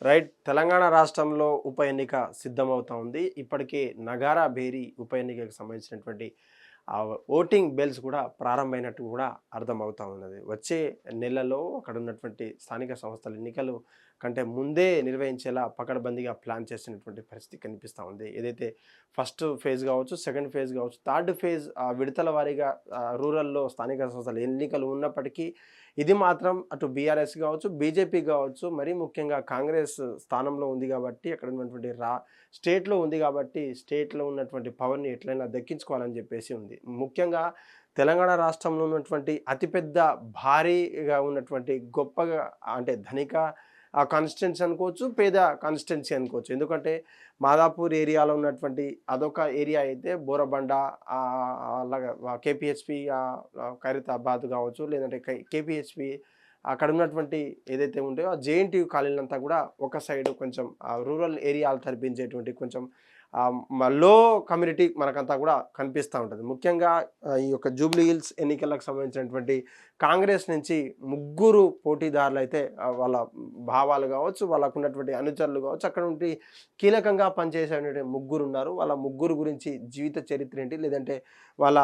Right. Telangana రాష్ట్రంలో ఉప ఎన్నిక సిద్ధమవుతా ఉంది. ఇప్పటికే నగారా భేరీ ఉప ఎన్నికకు సంబంధించినటువంటి ఓటింగ్ బెల్స్ కూడా ప్రారంభమైనట్టు కూడా అర్థమవుతా ఉన్నది. వచ్చే నెలలో అక్కడ ఉన్నటువంటి స్థానిక సంస్థల ఎన్నికలు కంటే ముందే నిర్వహించేలా పకడ్బందీగా ప్లాన్ చేసినటువంటి పరిస్థితి కనిపిస్తూ ఉంది. ఏదైతే ఫస్ట్ ఫేజ్ కావచ్చు, సెకండ్ ఫేజ్ కావచ్చు, థర్డ్ ఫేజ్ విడతల వారీగా రూరల్‌లో స్థానిక సంస్థల ఎన్నికలు ఉన్నప్పటికీ ఇది మాత్రం అటు బీఆర్ఎస్ కావచ్చు, బీజేపీ కావచ్చు, మరీ ముఖ్యంగా కాంగ్రెస్ స్థానంలో ఉంది కాబట్టి అక్కడ ఉన్నటువంటి స్టేట్‌లో ఉంది కాబట్టి స్టేట్‌లో ఉన్నటువంటి పవర్‌ని ఎట్లైనా దక్కించుకోవాలని చెప్పేసి ఉంది. ముఖ్యంగా తెలంగాణ రాష్ట్రంలో ఉన్నటువంటి అతిపెద్ద భారీగా ఉన్నటువంటి గొప్పగా అంటే ధనిక కాన్స్టిట్యున్సీ అనుకోవచ్చు, పేద కాన్స్టిట్యున్సీ అనుకోవచ్చు. ఎందుకంటే మాదాపూర్ ఏరియాలో ఉన్నటువంటి అదొక ఏరియా అయితే బోరబండ అలాగా కేపీహెచ్‌పి ఖైరతాబాద్ కావచ్చు, లేదంటే కేపీహెచ్‌పి అక్కడ ఉన్నటువంటి ఏదైతే ఉంటాయో ఆ జేఎన్‌టీయూ కాలనీలంతా కూడా ఒక సైడు కొంచెం రూరల్ ఏరియాలు తలపించేటువంటి కొంచెం లో కమ్యూనిటీ మనకంతా కూడా కనిపిస్తూ ఉంటుంది. ముఖ్యంగా ఈ యొక్క జూబ్లీ హిల్స్ ఎన్నికలకు సంబంధించినటువంటి కాంగ్రెస్ నుంచి ముగ్గురు పోటీదారులు అయితే వాళ్ళ భావాలు కావచ్చు, వాళ్ళకున్నటువంటి అనుచరులు కావచ్చు, అక్కడ నుండి కీలకంగా పనిచేసేటువంటి ముగ్గురు ఉన్నారు. వాళ్ళ ముగ్గురు గురించి జీవిత చరిత్ర ఏంటి, లేదంటే వాళ్ళ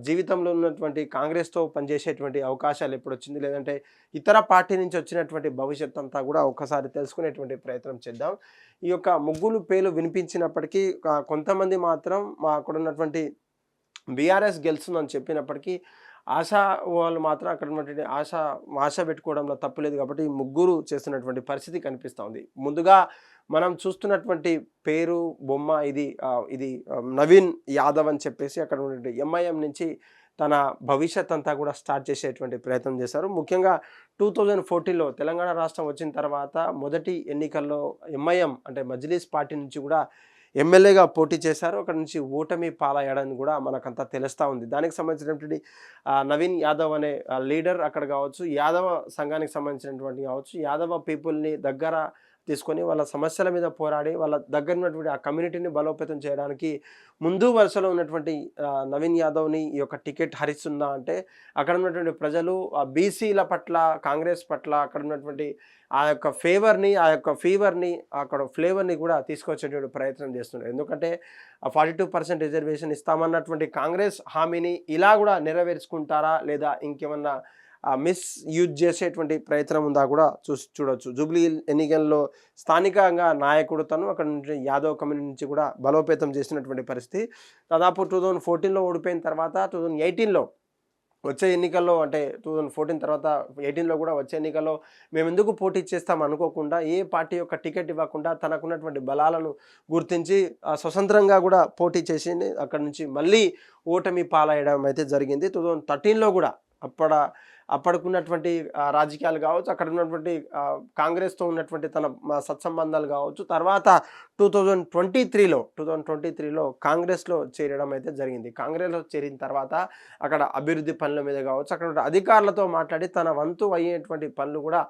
జీవితంలో ఉన్నటువంటి కాంగ్రెస్తో పనిచేసేటువంటి అవకాశాలు ఎప్పుడొచ్చింది, లేదంటే ఇతర పార్టీ నుంచి వచ్చినటువంటి భవిష్యత్ అంతా కూడా ఒకసారి తెలుసుకునేటువంటి ప్రయత్నం చేద్దాం. ఈ యొక్క ముగ్గురు పేర్లు వినిపించినప్పటికీ కొంతమంది మాత్రం అక్కడ ఉన్నటువంటి బీఆర్ఎస్ గెలుస్తుందని చెప్పినప్పటికీ ఆశా వాళ్ళు మాత్రం అక్కడ ఉన్నటువంటి ఆశ పెట్టుకోవడంలో తప్పు లేదు కాబట్టి ఈ ముగ్గురు చేస్తున్నటువంటి పరిస్థితి కనిపిస్తూ ఉంది. ముందుగా మనం చూస్తున్నటువంటి పేరు బొమ్మ ఇది నవీన్ యాదవ్ అని చెప్పేసి అక్కడ ఉన్నటువంటి ఎంఐఎం నుంచి తన భవిష్యత్ అంతా కూడా స్టార్ట్ చేసేటువంటి ప్రయత్నం చేశారు. ముఖ్యంగా 2014లో తెలంగాణ రాష్ట్రం వచ్చిన తర్వాత మొదటి ఎన్నికల్లో ఎంఐఎం అంటే మజ్లిస్ పార్టీ నుంచి కూడా ఎమ్మెల్యేగా పోటీ చేశారు. అక్కడ నుంచి ఓటమి పాలయ్యాడని కూడా మనకంతా తెలుస్తూ ఉంది. దానికి సంబంధించినటువంటి నవీన్ యాదవ్ అనే లీడర్ అక్కడ కావచ్చు, యాదవ సంఘానికి సంబంధించినటువంటి కావచ్చు, యాదవ పీపుల్ని దగ్గర తీసుకొని వాళ్ళ సమస్యల మీద పోరాడి వాళ్ళ దగ్గర ఉన్నటువంటి ఆ కమ్యూనిటీని బలోపేతం చేయడానికి ముందు వరుసలో ఉన్నటువంటి నవీన్ యాదవ్ని ఈ యొక్క టికెట్ హరిస్తుందా అంటే అక్కడ ఉన్నటువంటి ప్రజలు ఆ బీసీల పట్ల, కాంగ్రెస్ పట్ల అక్కడ ఉన్నటువంటి ఆ యొక్క ఫీవర్ని అక్కడ ఫ్లేవర్ని కూడా తీసుకొచ్చేటువంటి ప్రయత్నం చేస్తున్నారు. ఎందుకంటే 42% రిజర్వేషన్ ఇస్తామన్నటువంటి కాంగ్రెస్ హామీని ఇలా కూడా నెరవేర్చుకుంటారా లేదా ఇంకేమన్నా మిస్యూజ్ చేసేటువంటి ప్రయత్నం ఉందా కూడా చూడొచ్చు. జూబ్లీ ఎన్నికల్లో స్థానికంగా నాయకుడు తను అక్కడ నుంచి యాదవ్ కమ్యూనిటీ నుంచి కూడా బలోపేతం చేసినటువంటి పరిస్థితి. దాదాపు 2014లో ఓడిపోయిన తర్వాత 2018లో వచ్చే ఎన్నికల్లో అంటే 2014 తర్వాత 18లో కూడా వచ్చే ఎన్నికల్లో మేము ఎందుకు పోటీ చేస్తాం అనుకోకుండా ఏ పార్టీ యొక్క టికెట్ ఇవ్వకుండా తనకున్నటువంటి బలాలను గుర్తించి స్వతంత్రంగా కూడా పోటీ చేసి అక్కడ నుంచి మళ్ళీ ఓటమి పాలయ్యడం అయితే జరిగింది. 2013లో కూడా అప్పటికున్నటువంటి రాజకీయాలు కావచ్చు, అక్కడ ఉన్నటువంటి కాంగ్రెస్తో ఉన్నటువంటి తన సత్సంబంధాలు కావచ్చు, తర్వాత 2023లో కాంగ్రెస్లో చేరడం అయితే జరిగింది. కాంగ్రెస్లో చేరిన తర్వాత అక్కడ అభివృద్ధి పనుల మీద కావచ్చు, అక్కడ అధికారులతో మాట్లాడి తన వంతు అయ్యేటువంటి పనులు కూడా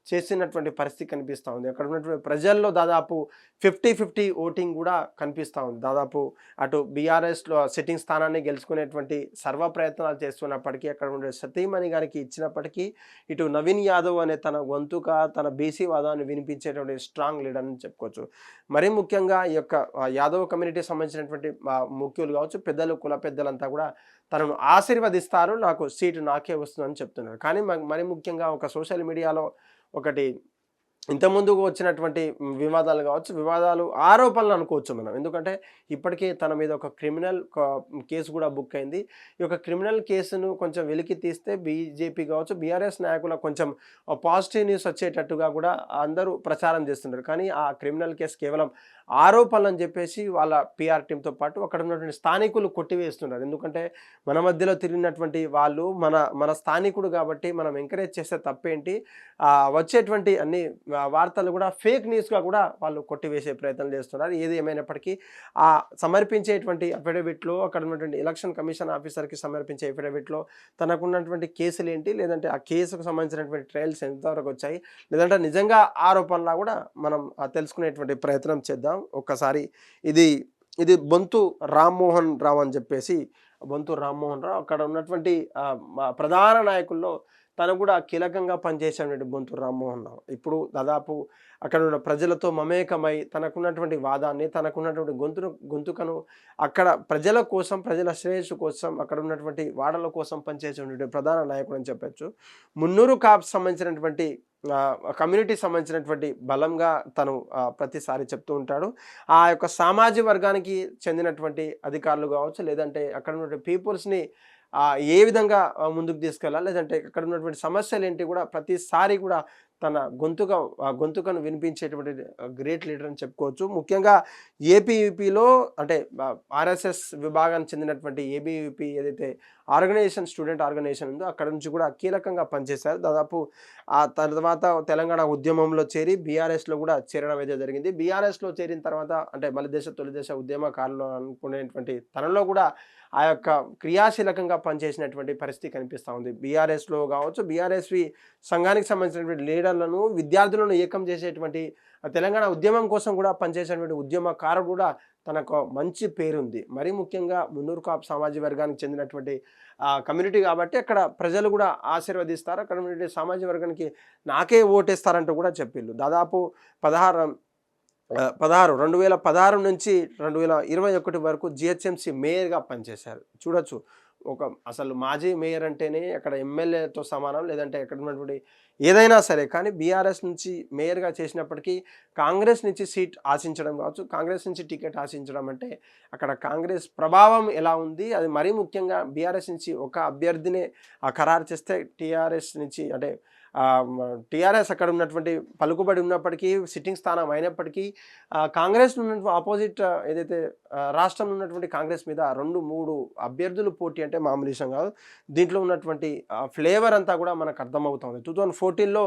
చేసినటువంటి పరిస్థితి కనిపిస్తూ ఉంది. అక్కడ ఉన్నటువంటి ప్రజల్లో దాదాపు 50-50 ఓటింగ్ కూడా కనిపిస్తూ ఉంది. దాదాపు అటు బీఆర్ఎస్లో సిట్టింగ్ స్థానాన్ని గెలుచుకునేటువంటి సర్వ ప్రయత్నాలు చేస్తున్నప్పటికీ అక్కడ ఉండే సతీమణి గారికి ఇచ్చినప్పటికీ ఇటు నవీన్ యాదవ్ అనే తన గొంతుక తన బీసీ వాదాన్ని వినిపించేటువంటి స్ట్రాంగ్ లీడర్ అని చెప్పుకోవచ్చు. మరీ ముఖ్యంగా ఈ యొక్క యాదవ్ కమ్యూనిటీకి సంబంధించినటువంటి ముఖ్యులు కావచ్చు, పెద్దలు, కుల పెద్దలంతా కూడా తనను ఆశీర్వదిస్తారు, నాకు సీటు నాకే వస్తుందని చెప్తున్నారు. కానీ మరి ముఖ్యంగా ఒక సోషల్ మీడియాలో ఒకటి ఇంతకుముందుకు వచ్చినటువంటి వివాదాలు కావచ్చు, ఆరోపణలు అనుకోవచ్చు మనం. ఎందుకంటే ఇప్పటికే తన మీద ఒక క్రిమినల్ కేసు కూడా బుక్ అయింది. ఈ యొక్క క్రిమినల్ కేసును కొంచెం వెలికి తీస్తే బీజేపీ కావచ్చు, బీఆర్ఎస్ నాయకులకు కొంచెం పాజిటివ్ న్యూస్ వచ్చేటట్టుగా కూడా అందరూ ప్రచారం చేస్తున్నారు. కానీ ఆ క్రిమినల్ కేసు కేవలం ఆరోపణలు అని చెప్పేసి వాళ్ళ పిఆర్ టీంతో పాటు అక్కడ ఉన్నటువంటి స్థానికులు కొట్టివేస్తున్నారు. ఎందుకంటే మన మధ్యలో తిరిగినటువంటి వాళ్ళు మన స్థానికుడు కాబట్టి మనం ఎంకరేజ్ చేస్తే తప్పేంటి, వచ్చేటువంటి అన్ని వార్తలు కూడా ఫేక్ న్యూస్గా కూడా వాళ్ళు కొట్టివేసే ప్రయత్నం చేస్తున్నారు. ఏది ఏమైనప్పటికీ సమర్పించేటువంటి అఫిడవిట్లో అక్కడ ఉన్నటువంటి ఎలక్షన్ కమిషన్ ఆఫీసర్కి సమర్పించే అఫిడవిట్లో తనకున్నటువంటి కేసులు ఏంటి, లేదంటే ఆ కేసుకు సంబంధించినటువంటి ట్రయల్స్ ఎంతవరకు వచ్చాయి, లేదంటే నిజంగా ఆరోపణలా కూడా మనం తెలుసుకునేటువంటి ప్రయత్నం చేద్దాం. ఒక్కసారి ఇది బొంతు రామ్మోహన్ రావు అని చెప్పేసి, బొంతు రామ్మోహన్ రావు అక్కడ ఉన్నటువంటి ప్రధాన నాయకుల్లో తను కూడా కీలకంగా పనిచేసినటువంటి బొంతు రామ్మోహన్ రావు ఇప్పుడు దాదాపు అక్కడ ఉన్న ప్రజలతో మమేకమై తనకున్నటువంటి వాదాన్ని తనకున్నటువంటి గొంతుకను అక్కడ ప్రజల కోసం ప్రజల శ్రేయస్సు కోసం అక్కడ ఉన్నటువంటి వాడల కోసం పనిచేసేటువంటి ప్రధాన నాయకుడు అని చెప్పచ్చు. మున్నూరు కాపు సంబంధించినటువంటి కమ్యూనిటీ సంబంధించినటువంటి బలంగా తను ప్రతిసారి చెప్తూ ఉంటాడు. ఆ యొక్క సామాజిక వర్గానికి చెందినటువంటి అధికారులు కావచ్చు, లేదంటే అక్కడ ఉన్నటువంటి పీపుల్స్ని ఏ విధంగా ముందుకు తీసుకెళ్ళాలి, లేదంటే అక్కడ ఉన్నటువంటి సమస్యలు ఏంటి కూడా ప్రతిసారి కూడా తన గొంతుకను వినిపించేటువంటి గ్రేట్ లీడర్ అని చెప్పుకోవచ్చు. ముఖ్యంగా ఏపీయూపీలో అంటే ఆర్ఎస్ఎస్ విభాగానికి చెందినటువంటి ఏబీయూపీ ఏదైతే స్టూడెంట్ ఆర్గనైజేషన్ ఉందో అక్కడ నుంచి కూడా కీలకంగా పనిచేశారు. దాదాపు ఆ తర్వాత తెలంగాణ ఉద్యమంలో చేరి బీఆర్ఎస్లో కూడా చేరడం అయితే జరిగింది. బీఆర్ఎస్లో చేరిన తర్వాత అంటే తొలి దశ ఉద్యమకారులు అనుకునేటువంటి తనలో కూడా ఆ యొక్క క్రియాశీలకంగా పనిచేసినటువంటి పరిస్థితి కనిపిస్తూ ఉంది. బీఆర్ఎస్లో కావచ్చు, బీఆర్ఎస్వి సంఘానికి సంబంధించినటువంటి లీడర్లను విద్యార్థులను ఏకం చేసేటువంటి తెలంగాణ ఉద్యమం కోసం కూడా పనిచేసేటువంటి ఉద్యమకారుడు కూడా తనకు మంచి పేరుంది. మరీ ముఖ్యంగా మున్నూరు కాపు సామాజిక వర్గానికి చెందినటువంటి కమ్యూనిటీ కాబట్టి అక్కడ ప్రజలు కూడా ఆశీర్వదిస్తారు. అక్కడ ఉన్నటువంటి సామాజిక వర్గానికి నాకే ఓటేస్తారంటూ కూడా చెప్పిళ్ళు. దాదాపు 2016 నుంచి 2021 వరకు జిహెచ్ఎంసీ మేయర్గా పనిచేశారు. చూడొచ్చు, అసలు మాజీ మేయర్ అంటేనే అక్కడ ఎమ్మెల్యేతో సమానం, లేదంటే ఎక్కడ ఉన్నటువంటి ఏదైనా సరే. కానీ బీఆర్ఎస్ నుంచి మేయర్గా చేసినప్పటికీ కాంగ్రెస్ నుంచి సీట్ ఆశించడం కావచ్చు, కాంగ్రెస్ నుంచి టికెట్ ఆశించడం అంటే అక్కడ కాంగ్రెస్ ప్రభావం ఎలా ఉంది, అది మరీ ముఖ్యంగా బీఆర్ఎస్ నుంచి ఒక అభ్యర్థినే ఖరారు చేస్తే టీఆర్ఎస్ నుంచి అంటే టీఆర్ఎస్ అక్కడ ఉన్నటువంటి పలుకుబడి ఉన్నప్పటికీ సిట్టింగ్ స్థానం అయినప్పటికీ కాంగ్రెస్ ఉన్నటువంటి ఆపోజిట్ ఏదైతే రాష్ట్రంలో ఉన్నటువంటి కాంగ్రెస్ మీద 2-3 అభ్యర్థులు పోటీ అంటే మామూలు విషయం కాదు. దీంట్లో ఉన్నటువంటి ఫ్లేవర్ అంతా కూడా మనకు అర్థమవుతుంది. 2014లో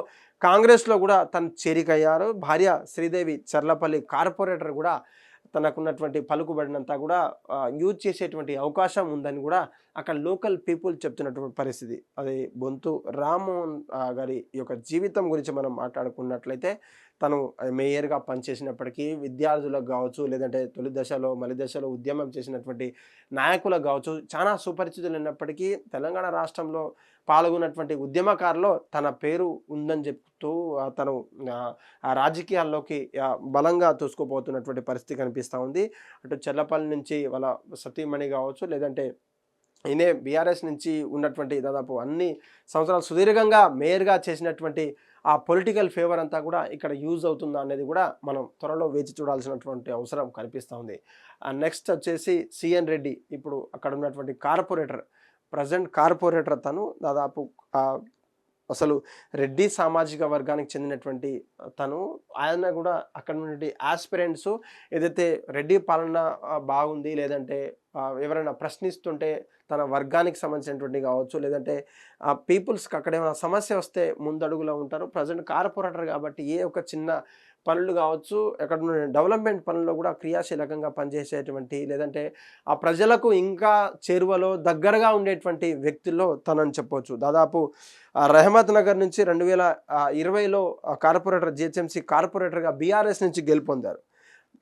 కాంగ్రెస్లో కూడా తను చేరికయ్యారు. భార్య శ్రీదేవి చర్లపల్లి కార్పొరేటర్ కూడా తనకున్నటువంటి పలుకుబడినంతా కూడా యూజ్ చేసేటువంటి అవకాశం ఉందని కూడా అక్కడ లోకల్ పీపుల్ చెప్తున్నటువంటి పరిస్థితి. అది బొంతు రామ్మోహన్ గారి యొక్క జీవితం గురించి మనం మాట్లాడుకున్నట్లయితే తను మేయర్గా పనిచేసినప్పటికీ విద్యార్థులకు కావచ్చు, లేదంటే తొలి దశలో మలి దశలో ఉద్యమం చేసినటువంటి నాయకులకు కావచ్చు చాలా సుపరిచితులు ఉన్నప్పటికీ తెలంగాణ రాష్ట్రంలో పాల్గొన్నటువంటి ఉద్యమకారులో తన పేరు ఉందని చెప్తూ తను ఆ రాజకీయాల్లోకి బలంగా దూసుకుపోతున్నటువంటి పరిస్థితి కనిపిస్తూ ఉంది. అటు చెర్లపల్లి నుంచి వాళ్ళ సతీమణి కావచ్చు, లేదంటే ఈయనే బీఆర్ఎస్ నుంచి ఉన్నటువంటి దాదాపు అన్ని సంవత్సరాలు సుదీర్ఘంగా మేయర్గా చేసినటువంటి ఆ పొలిటికల్ ఫేవర్ అంతా కూడా ఇక్కడ యూజ్ అవుతుందా అనేది కూడా మనం త్వరలో వేచి చూడాల్సినటువంటి అవసరం కనిపిస్తూ ఉంది. నెక్స్ట్ వచ్చేసి సిఎన్ రెడ్డి, ఇప్పుడు అక్కడ ఉన్నటువంటి ప్రజెంట్ కార్పొరేటర్ తను దాదాపు అసలు రెడ్డి సామాజిక వర్గానికి చెందినటువంటి తను ఆయన కూడా అక్కడ నుండి ఆస్పిరెంట్స్ ఏదైతే రెడ్డి పాలన బాగుంది, లేదంటే ఎవరైనా ప్రశ్నిస్తుంటే తన వర్గానికి సంబంధించినటువంటి కావచ్చు, లేదంటే పీపుల్స్కి అక్కడ ఏమైనా సమస్య వస్తే ముందడుగులో ఉంటారు. ప్రజెంట్ కార్పొరేటర్ కాబట్టి ఏ ఒక చిన్న పనులు కావచ్చు, ఎక్కడ డెవలప్మెంట్ పనుల్లో కూడా క్రియాశీలకంగా పనిచేసేటువంటి, లేదంటే ఆ ప్రజలకు ఇంకా చేరువలో దగ్గరగా ఉండేటువంటి వ్యక్తుల్లో తనని చెప్పవచ్చు. దాదాపు రహమత్ నగర్ నుంచి 2020లో జిహెచ్ఎంసీ కార్పొరేటర్గా బీఆర్ఎస్ నుంచి గెలుపొందారు.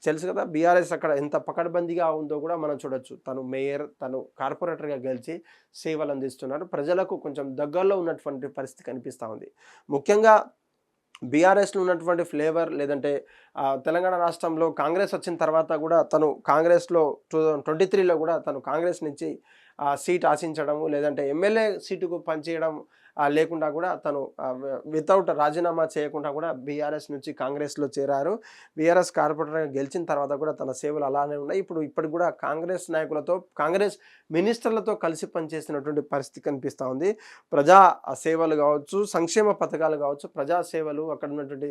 తెలుసు కదా, బీఆర్ఎస్ అక్కడ ఎంత పకడ్బందీగా ఉందో కూడా మనం చూడొచ్చు. తను మేయర్, తను కార్పొరేటర్గా గెలిచి సేవలు అందిస్తున్నారు. ప్రజలకు కొంచెం దగ్గరలో ఉన్నటువంటి పరిస్థితి కనిపిస్తూ ఉంది. ముఖ్యంగా బీఆర్ఎస్లో ఉన్నటువంటి ఫ్లేవర్, లేదంటే తెలంగాణ రాష్ట్రంలో కాంగ్రెస్ వచ్చిన తర్వాత కూడా తను కాంగ్రెస్లో 2023లో కూడా తను కాంగ్రెస్ నుంచి సీట్ ఆశించడము, లేదంటే ఎమ్మెల్యే సీటుకు పనిచేయడం లేకుండా కూడా తను వితౌట్ రాజీనామా చేయకుండా కూడా బీఆర్ఎస్ నుంచి కాంగ్రెస్లో చేరారు. బీఆర్ఎస్ కార్పొరేటర్గా గెలిచిన తర్వాత కూడా తన సేవలు అలానే ఉన్నాయి. ఇప్పటికి కూడా కాంగ్రెస్ నాయకులతో, కాంగ్రెస్ మినిస్టర్లతో కలిసి పనిచేస్తున్నటువంటి పరిస్థితి కనిపిస్తూ ఉంది. ప్రజా సేవలు కావచ్చు, సంక్షేమ పథకాలు కావచ్చు, ప్రజా సేవలు, అక్కడ ఉన్నటువంటి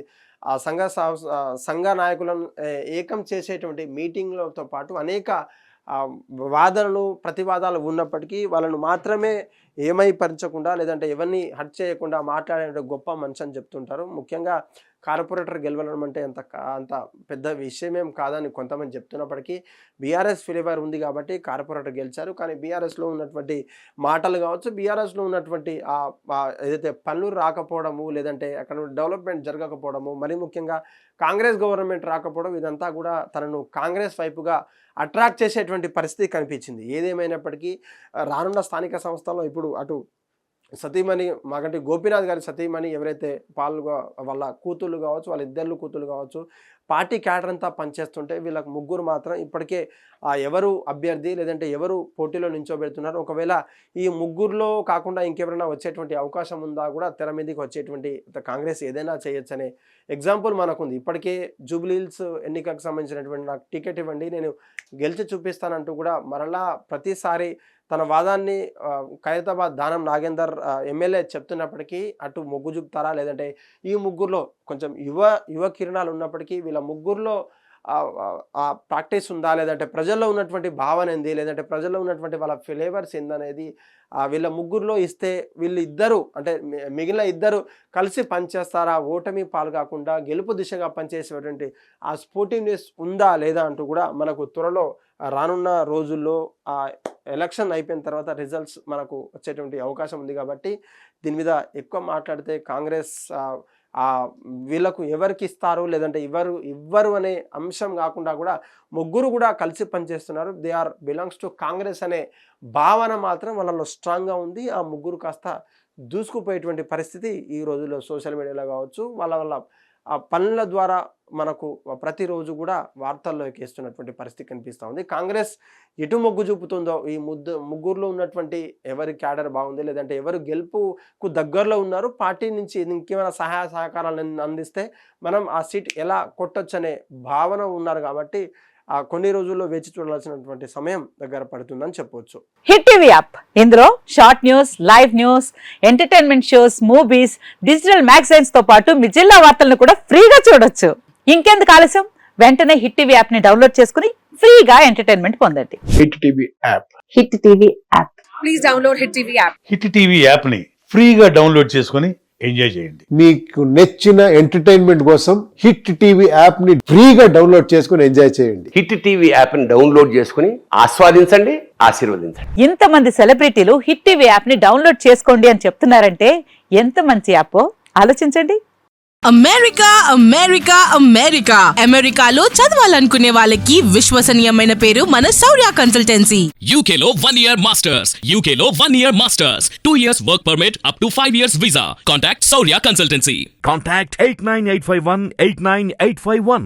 సంఘ నాయకులను ఏకం చేసేటువంటి మీటింగ్లతో పాటు అనేక వాదనలు ప్రతివాదాలు ఉన్నప్పటికీ వాళ్ళను మాత్రమే ఏమైపరచకుండా, లేదంటే ఎవరిని హర్ట్ చేయకుండా మాట్లాడే గొప్ప మనిషి అని చెప్తుంటారు. ముఖ్యంగా కార్పొరేటర్ గెలవడం అంటే అంత పెద్ద విషయమేం కాదని కొంతమంది చెప్తున్నప్పటికీ బీఆర్ఎస్ ఫ్లేవర్ ఉంది కాబట్టి కార్పొరేటర్ గెలిచారు. కానీ బీఆర్ఎస్లో ఉన్నటువంటి మాటలు కావచ్చు, బీఆర్ఎస్లో ఉన్నటువంటి ఏదైతే పనులు రాకపోవడము, లేదంటే అక్కడ డెవలప్మెంట్ జరగకపోవడము, మరి ముఖ్యంగా కాంగ్రెస్ గవర్నమెంట్ రాకపోవడం, ఇదంతా కూడా తనను కాంగ్రెస్ వైపుగా అట్రాక్ట్ చేసేటువంటి పరిస్థితి కనిపించింది. ఏదేమైనప్పటికీ రానున్న స్థానిక సంస్థల్లో ఇప్పుడు అటు సతీమణి మాగంటి గోపీనాథ్ గారి సతీమణి ఎవరైతే వాళ్ళ కూతుళ్ళు కావచ్చు, వాళ్ళ ఇద్దరు కూతుళ్ళు కావచ్చు, పార్టీ క్యాడర్ అంతా పనిచేస్తుంటే వీళ్ళకి ముగ్గురు మాత్రం ఇప్పటికే ఎవరు అభ్యర్థి లేదంటే ఎవరు పోటీలో నించోబెడుతున్నారు, ఒకవేళ ఈ ముగ్గురులో కాకుండా ఇంకెవరైనా వచ్చేటువంటి అవకాశం ఉందా కూడా తెర మీదకి వచ్చేటువంటి కాంగ్రెస్ ఏదైనా చేయొచ్చనే ఎగ్జాంపుల్ మనకుంది. ఇప్పటికే జూబ్లీహిల్స్ ఎన్నికకు సంబంధించినటువంటి నాకు టికెట్ ఇవ్వండి నేను గెలిచి చూపిస్తానంటూ కూడా మరలా ప్రతిసారి తన వాదాన్ని ఖైరతాబాద్ దానం నాగేందర్ ఎమ్మెల్యే చెప్తున్నప్పటికీ అటు మొగ్గు చూపుతారా, లేదంటే ఈ ముగ్గురులో కొంచెం యువ కిరణాలు ఉన్నప్పటికీ వీళ్ళ ముగ్గురులో ఆ ప్రాక్టీస్ ఉందా, లేదంటే ప్రజల్లో ఉన్నటువంటి భావన ఏంది, లేదంటే ప్రజల్లో ఉన్నటువంటి వాళ్ళ ఫ్లేవర్స్ ఏందనేది వీళ్ళ ముగ్గురులో ఇస్తే వీళ్ళు ఇద్దరు అంటే మిగిలిన ఇద్దరు కలిసి పనిచేస్తారా, ఓటమి పాలు కాకుండా గెలుపు దిశగా పనిచేసేటువంటి ఆ స్పోర్టివ్నెస్ ఉందా లేదా అంటూ కూడా మనకు త్వరలో రానున్న రోజుల్లో ఆ ఎలక్షన్ అయిపోయిన తర్వాత రిజల్ట్స్ మనకు వచ్చేటువంటి అవకాశం ఉంది. కాబట్టి దీని మీద ఎక్కువ మాట్లాడితే కాంగ్రెస్ వీళ్ళకు ఎవరికి ఇస్తారు లేదంటే ఇవ్వరు అనే అంశం కాకుండా కూడా ముగ్గురు కూడా కలిసి పనిచేస్తున్నారు, they are belongs to Congress అనే భావన మాత్రం వాళ్ళలో స్ట్రాంగ్గా ఉంది. ఆ ముగ్గురు కాస్త దూసుకుపోయేటువంటి పరిస్థితి ఈ రోజుల్లో సోషల్ మీడియాలో కావచ్చు, వాళ్ళ ఆ పనుల ద్వారా మనకు ప్రతిరోజు కూడా వార్తల్లో ఎక్కిస్తున్నటువంటి పరిస్థితి కనిపిస్తూ ఉంది. కాంగ్రెస్ ఎటు మొగ్గు చూపుతుందో, ఈ ముగ్గురులో ఉన్నటువంటి ఎవరి క్యాడర్ బాగుంది లేదంటే ఎవరు గెలుపుకు దగ్గరలో ఉన్నారు, పార్టీ నుంచి ఇంకేమైనా సహాయ సహకారాలను అందిస్తే మనం ఆ సీట్ ఎలా కొట్టొచ్చనే భావన ఉన్నారు. కాబట్టి కొన్ని రోజుల్లో వేచి చూడాల్సినటువంటి సమయం దగ్గర పడుతుందని చెప్పవచ్చు. హిట్ టీవీ యాప్, ఇందులో short news, live news, entertainment shows, movies, digital magazines తో పాటు మీ జిల్లా వార్తలను కూడా ఫ్రీగా చూడొచ్చు. ఇంకెందుకు ఆలస్యం, వెంటనే హిట్ టీవీ యాప్ ని డౌన్లోడ్ చేసుకుని ఫ్రీగా ఎంటర్టైన్మెంట్ పొందండి. Hit TV app, hit TV app, please download hit TV app. Hit TV app ని ఫ్రీగా డౌన్లోడ్ చేసుకుని ఎంజాయ్ చేయండి. మీకు నచ్చిన ఎంటర్టైన్మెంట్ కోసం హిట్ టీవీ యాప్ ని ఫ్రీగా డౌన్లోడ్ చేసుకుని ఎంజాయ్ చేయండి. హిట్ టీవీ యాప్ ని డౌన్లోడ్ చేసుకుని ఆస్వాదించండి, ఆశీర్వదించండి. ఇంతమంది సెలబ్రిటీలు హిట్ టీవీ యాప్ ని డౌన్లోడ్ చేసుకోండి అని చెప్తున్నారంటే ఎంత మంచి యాప్ ఆలోచించండి. అమెరికా అమెరికాలో చదవాలనుకునే వాళ్ళకి విశ్వసనీయమైన పేరు మన శౌర్య కన్సల్టెన్సీ. UK లో 1 year masters, UK లో 1 year masters, 2 years work permit up to 5 years visa. Contact Saurya Consultancy. Contact 89851 89851.